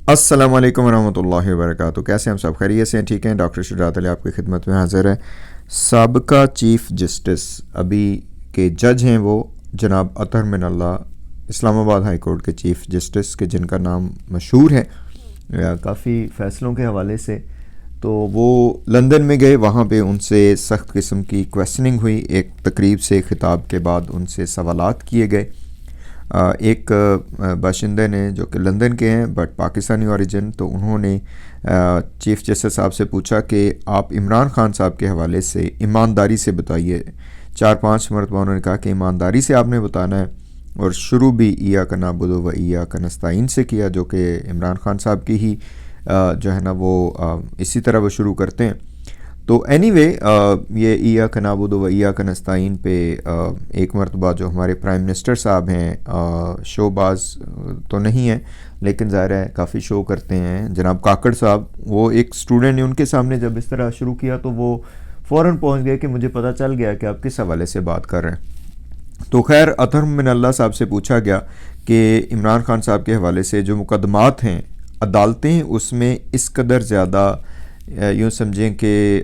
अस्सलाम वालेकुम रहमतुल्लाहि व बरकातुहू। कैसे हम सब खैरियत से हैं? ठीक हैं। डॉक्टर शुजात अली आपकी खिदमत में हाजिर है। साबिका चीफ़ जस्टिस अभी के जज हैं वो जनाब अतहर मिनल्लाह, इस्लामाबाद हाई कोर्ट के चीफ़ जस्टिस के, जिनका नाम मशहूर है काफ़ी फ़ैसलों के हवाले से। तो वो लंदन में गए, वहाँ पे उनसे सख्त किस्म की क्वेश्चनिंग हुई। एक तकरीब से ख़िताब के बाद उनसे सवालात किए गए। एक बाशिंदे ने जो कि लंदन के हैं बट पाकिस्तानी ओरिजिन, तो उन्होंने चीफ़ जस्टिस साहब से पूछा कि आप इमरान खान साहब के हवाले से ईमानदारी से बताइए। 4-5 मरतबा उन्होंने कहा कि ईमानदारी से आपने बताना है, और शुरू भी इय्याक नअबुदु व इय्याक नस्तईन से किया, जो कि इमरान खान साहब की ही जो है ना वो इसी तरह वो शुरू करते हैं। तो एनीवे ये इय्याक नअबुदु व इय्याक नस्तईन पे एक मरतबा जो हमारे प्राइम मिनिस्टर साहब हैं, शोबाज तो नहीं हैं लेकिन ज़ाहिर है काफ़ी शो करते हैं, जनाब काकड़ साहब, वो एक स्टूडेंट ने उनके सामने जब इस तरह शुरू किया तो वो फ़ौरन पहुंच गए कि मुझे पता चल गया कि आप किस हवाले से बात कर रहे हैं। तो खैर अतहर मिनल्लाह साहब से पूछा गया कि इमरान खान साहब के हवाले से जो मुकदमात हैं अदालतें, उसमें इस कदर ज़्यादा यूँ समझें कि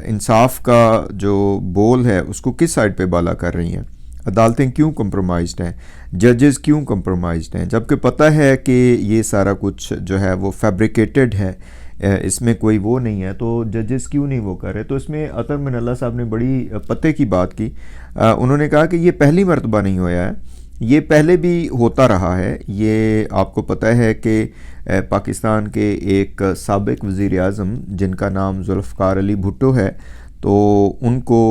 इंसाफ का जो बोल है उसको किस साइड पे बाला कर रही हैं। अदालतें क्यों कंप्रोमाइज़्ड हैं, जजेस क्यों कंप्रोमाइज़्ड हैं, जबकि पता है कि ये सारा कुछ जो है वो फैब्रिकेटेड है, इसमें कोई वो नहीं है, तो जजेस क्यों नहीं वो कर रहे। तो इसमें अतहर मिनल्लाह साहब ने बड़ी पते की बात की। उन्होंने कहा कि ये पहली मरतबा नहीं होया है, ये पहले भी होता रहा है। ये आपको पता है कि पाकिस्तान के एक साबिक वज़ीर आज़म जिनका नाम जुल्फ़िकार अली भुट्टो है, तो उनको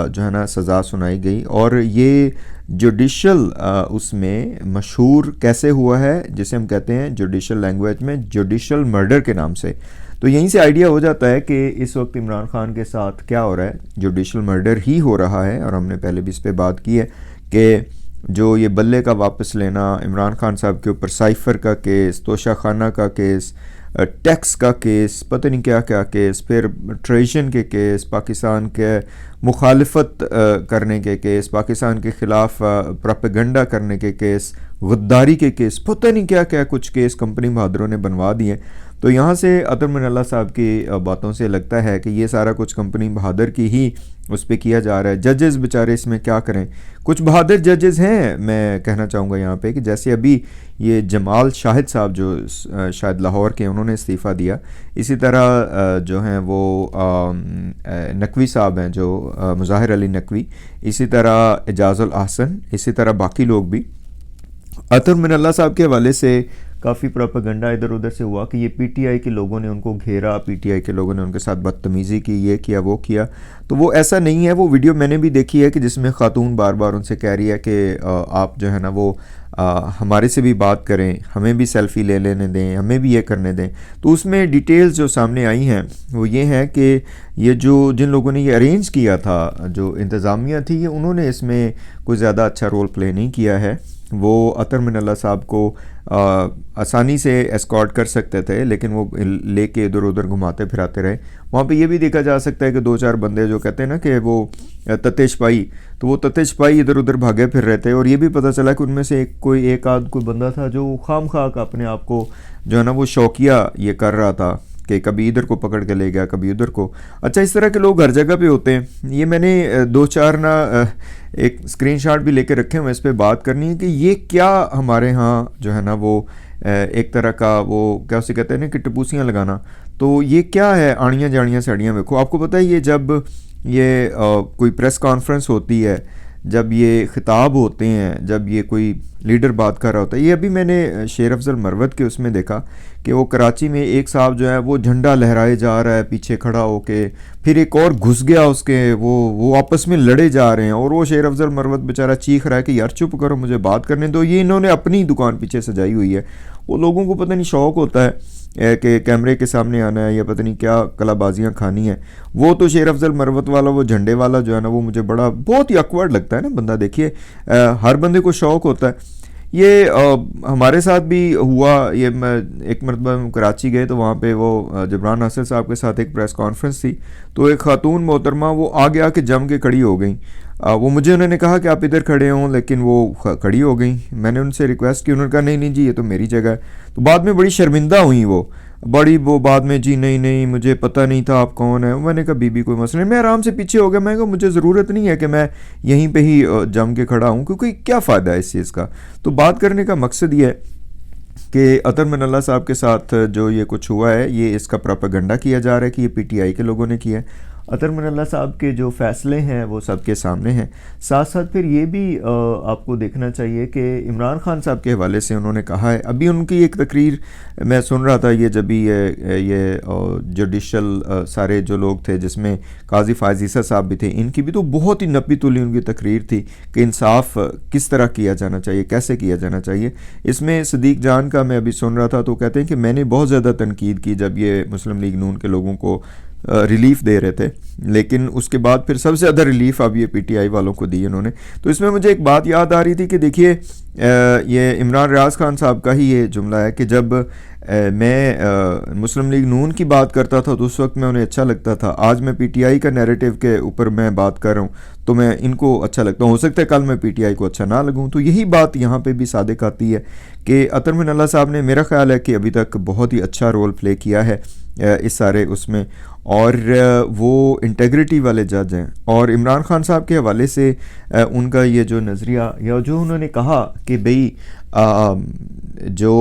जो है ना सज़ा सुनाई गई, और ये जुडिशल उसमें मशहूर कैसे हुआ है, जिसे हम कहते हैं जुडिशल लैंग्वेज में जुडिशल मर्डर के नाम से। तो यहीं से आइडिया हो जाता है कि इस वक्त इमरान खान के साथ क्या हो रहा है, जुडिशल मर्डर ही हो रहा है। और हमने पहले भी इस पर बात की है कि जो ये बल्ले का वापस लेना, इमरान खान साहब के ऊपर साइफ़र का केस, तोशा खाना का केस, टैक्स का केस, पता नहीं क्या क्या केस, फिर ट्रेजन के केस, पाकिस्तान के मुखालफत करने के केस, पाकिस्तान के ख़िलाफ़ प्रोपेगेंडा करने के केस, गद्दारी के केस, पता नहीं क्या क्या कुछ केस कंपनी बहादुरों ने बनवा दिए। तो यहाँ से अतहर मिनल्लाह साहब की बातों से लगता है कि ये सारा कुछ कंपनी बहादुर की ही उस पर किया जा रहा है। जजेस बेचारे इसमें क्या करें। कुछ बहादुर जजेस हैं, मैं कहना चाहूँगा यहाँ पे, कि जैसे अभी ये जमाल शाहिद साहब जो शायद लाहौर के, उन्होंने इस्तीफ़ा दिया। इसी तरह जो हैं वो नकवी साहब हैं, जो मुज़ाहिर अली नकवी, इसी तरह एजाज़ुल अहसन, इसी तरह बाकी लोग भी। अतहर मिनल्लाह साहब के हवाले से काफ़ी प्रोपेगेंडा इधर उधर से हुआ कि ये पीटीआई के लोगों ने उनको घेरा, पीटीआई के लोगों ने उनके साथ बदतमीज़ी की, ये किया वो किया। तो वो ऐसा नहीं है। वो वीडियो मैंने भी देखी है कि जिसमें ख़ातून बार बार उनसे कह रही है कि आप जो है ना वो हमारे से भी बात करें, हमें भी सेल्फ़ी ले लेने दें, हमें भी ये करने दें। तो उसमें डिटेल्स जो सामने आई हैं वो ये हैं कि ये जो जिन लोगों ने ये अरेंज किया था, जो इंतज़ामिया थी, ये उन्होंने इसमें कोई ज़्यादा अच्छा रोल प्ले नहीं किया है। वो अतहर मिनल्लाह साहब को आसानी से एस्कॉर्ट कर सकते थे, लेकिन वो लेके इधर उधर घुमाते फिराते रहे। वहाँ पे ये भी देखा जा सकता है कि 2-4 बंदे जो कहते हैं ना कि वो ततेश पाई, तो वो ततेश पाई इधर उधर भागे फिर रहे थे। और ये भी पता चला कि उनमें से एक आध कोई बंदा था जो खाम खाक अपने आप को जो है ना वो शौकिया ये कर रहा था कि कभी इधर को पकड़ के ले गया, कभी उधर को। अच्छा, इस तरह के लोग हर जगह पे होते हैं। ये मैंने 2-4 ना एक स्क्रीनशॉट भी लेके रखे हुए, इस पर बात करनी है कि ये क्या हमारे यहाँ जो है ना वो एक तरह का वो क्या उसे कहते हैं ना कि टपूसियाँ लगाना। तो ये क्या है, आड़ियाँ जाड़ियाँ साड़ियाँ देखो। आपको पता है ये जब ये कोई प्रेस कॉन्फ्रेंस होती है, जब ये ख़िताब होते हैं, जब ये कोई लीडर बात कर रहा होता है, ये अभी मैंने शेर अफजल मरवत के उसमें देखा कि वो कराची में एक साहब जो है वो झंडा लहराए जा रहा है पीछे खड़ा होके, फिर एक और घुस गया उसके, वो आपस में लड़े जा रहे हैं, और वो शेर अफजल मरवत बेचारा चीख रहा है कि यार चुप करो, मुझे बात करने दो। ये इन्होंने अपनी दुकान पीछे सजाई हुई है। वो लोगों को पता नहीं शौक़ होता है कि कैमरे के सामने आना है या पता नहीं क्या कलाबाजियाँ खानी है। वो तो शेर अफजल मरवत वाला वो झंडे वाला जो है ना वो मुझे बड़ा बहुत ही अकवर्ड लगता है ना बंदा। देखिए हर बंदे को शौक़ होता है। ये हमारे साथ भी हुआ। ये मैं एक मरतबा कराची गए तो वहाँ पे वो जबरान नासिर साहब के साथ एक प्रेस कॉन्फ्रेंस थी, तो एक खातून मोहतरमा वो आगे आके जम के खड़ी हो गई। वो मुझे उन्होंने कहा कि आप इधर खड़े हों, लेकिन वो खड़ी हो गई। मैंने उनसे रिक्वेस्ट की, उन्होंने कहा नहीं नहीं जी ये तो मेरी जगह है। तो बाद में बड़ी शर्मिंदा हुई वो बाद में, जी नहीं नहीं मुझे पता नहीं था आप कौन है। मैंने कहा बीबी कोई मसला नहीं। मैं आराम से पीछे हो गया, मैं कहा मुझे ज़रूरत नहीं है कि मैं यहीं पे ही जम के खड़ा हूँ, क्योंकि क्या फ़ायदा है इस चीज़ का। तो बात करने का मकसद ये है कि अतर मिनल्ला साहब के साथ जो ये कुछ हुआ है, ये इसका प्रोपेगेंडा किया जा रहा है कि ये पीटीआई के लोगों ने किया है। अतर मिनल्ला साहब के जो फ़ैसले हैं वो सबके सामने हैं। साथ साथ फिर ये भी आपको देखना चाहिए कि इमरान खान साहब के हवाले से उन्होंने कहा है, अभी उनकी एक तकरीर मैं सुन रहा था, ये जब भी ये जुडिशल सारे जो लोग थे जिसमें काजी फायज़ ईसा साहब भी थे, इनकी भी तो बहुत ही नपी तुली उनकी तकरीर थी कि इंसाफ किस तरह किया जाना चाहिए, कैसे किया जाना चाहिए। इसमें सदीक जान का मैं अभी सुन रहा था, तो कहते हैं कि मैंने बहुत ज़्यादा तनकीद की जब ये मुस्लिम लीग नून के लोगों को रिलीफ दे रहे थे, लेकिन उसके बाद फिर सबसे ज़्यादा रिलीफ अब ये पीटीआई वालों को दी इन्होंने। तो इसमें मुझे एक बात याद आ रही थी कि देखिए ये इमरान रियाज खान साहब का ही ये जुमला है कि जब मैं मुस्लिम लीग नून की बात करता था तो उस वक्त मैं उन्हें अच्छा लगता था, आज मैं पीटीआई का नैरेटिव के ऊपर मैं बात कर रहा हूँ तो मैं इनको अच्छा लगता हूँ, हो सकता है कल मैं पीटीआई को अच्छा ना लगूँ। तो यही बात यहाँ पे भी सादिक आती है कि अतर मिनल्ला साहब ने, मेरा ख्याल है कि अभी तक बहुत ही अच्छा रोल प्ले किया है इस सारे उसमें, और वो इंटेग्रिटी वाले जज हैं। और इमरान खान साहब के हवाले से उनका ये जो नज़रिया या जो उन्होंने कहा कि भाई जो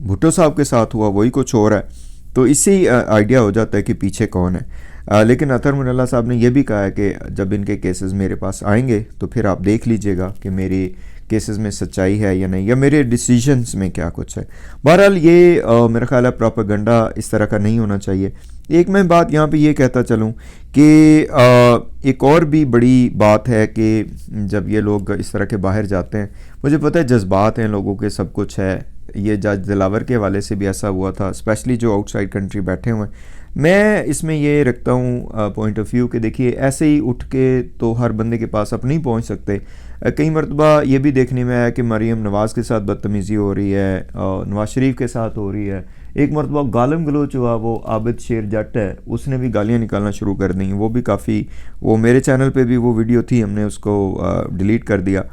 भुट्टो साहब के साथ हुआ वही कुछ हो रहा है, तो इससे ही आइडिया हो जाता है कि पीछे कौन है। लेकिन अतर मिनल्ला साहब ने यह भी कहा है कि जब इनके केसेस मेरे पास आएंगे तो फिर आप देख लीजिएगा कि मेरी केसेस में सच्चाई है या नहीं, या मेरे डिसीजंस में क्या कुछ है। बहरहाल ये मेरा ख्याल है प्रोपेगेंडा इस तरह का नहीं होना चाहिए। एक मैं बात यहाँ पे ये कहता चलूँ कि एक और भी बड़ी बात है कि जब ये लोग इस तरह के बाहर जाते हैं, मुझे पता है जज्बात हैं लोगों के, सब कुछ है, ये जज दिलावर के हवाले से भी ऐसा हुआ था, स्पेशली जो आउटसाइड कंट्री बैठे हुए हैं। मैं इसमें ये रखता हूँ पॉइंट ऑफ व्यू कि देखिए ऐसे ही उठ के तो हर बंदे के पास आप नहीं पहुँच सकते। कई मरतबा ये भी देखने में आया कि मरीम नवाज़ के साथ बदतमीज़ी हो रही है, नवाज शरीफ के साथ हो रही है। एक मरतबा गालम गलोच हुआ, वो आबिद शेर जट है, उसने भी गालियाँ निकालना शुरू कर दी। वो भी काफ़ी, वो मेरे चैनल पे भी वो वीडियो थी, हमने उसको डिलीट कर दिया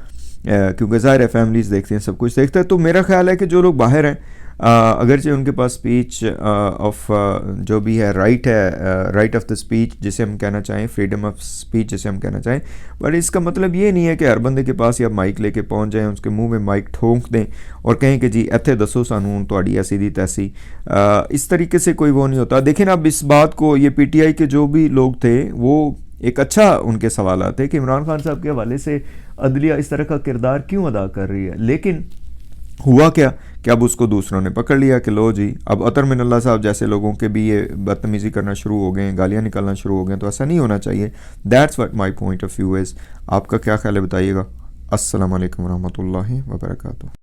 क्योंकि ज़ाहिर है फैमिलीज़ देखते हैं, सब कुछ देखते हैं। तो मेरा ख्याल है कि जो लोग बाहर हैं, अगरचे उनके पास स्पीच ऑफ जो भी है राइट है, राइट ऑफ द स्पीच जिसे हम कहना चाहें, फ्रीडम ऑफ स्पीच जिसे हम कहना चाहें, बट इसका मतलब ये नहीं है कि हर बंदे के पास या माइक लेके पहुंच जाएं, उसके मुंह में माइक ठोंक दें और कहें कि जी इत्थे दसो सानू तुहाड़ी ऐसी दी तैसी। इस तरीके से कोई वो नहीं होता। देखें अब इस बात को, ये पीटीआई के जो भी लोग थे वो एक अच्छा उनके सवाल आते कि इमरान खान साहब के हवाले से अदलिया इस तरह का किरदार क्यों अदा कर रही है, लेकिन हुआ क्या कि अब उसको दूसरों ने पकड़ लिया कि लो जी अब अतर मिनल्ला साहब जैसे लोगों के भी ये बदतमीज़ी करना शुरू हो गए, गालियाँ निकालना शुरू हो गए। तो ऐसा नहीं होना चाहिए। That's what my point of view is. आपका क्या ख्याल है बताइएगा। अस्सलाम वालेकुम रहमतुल्लाहि व बरकातुहू।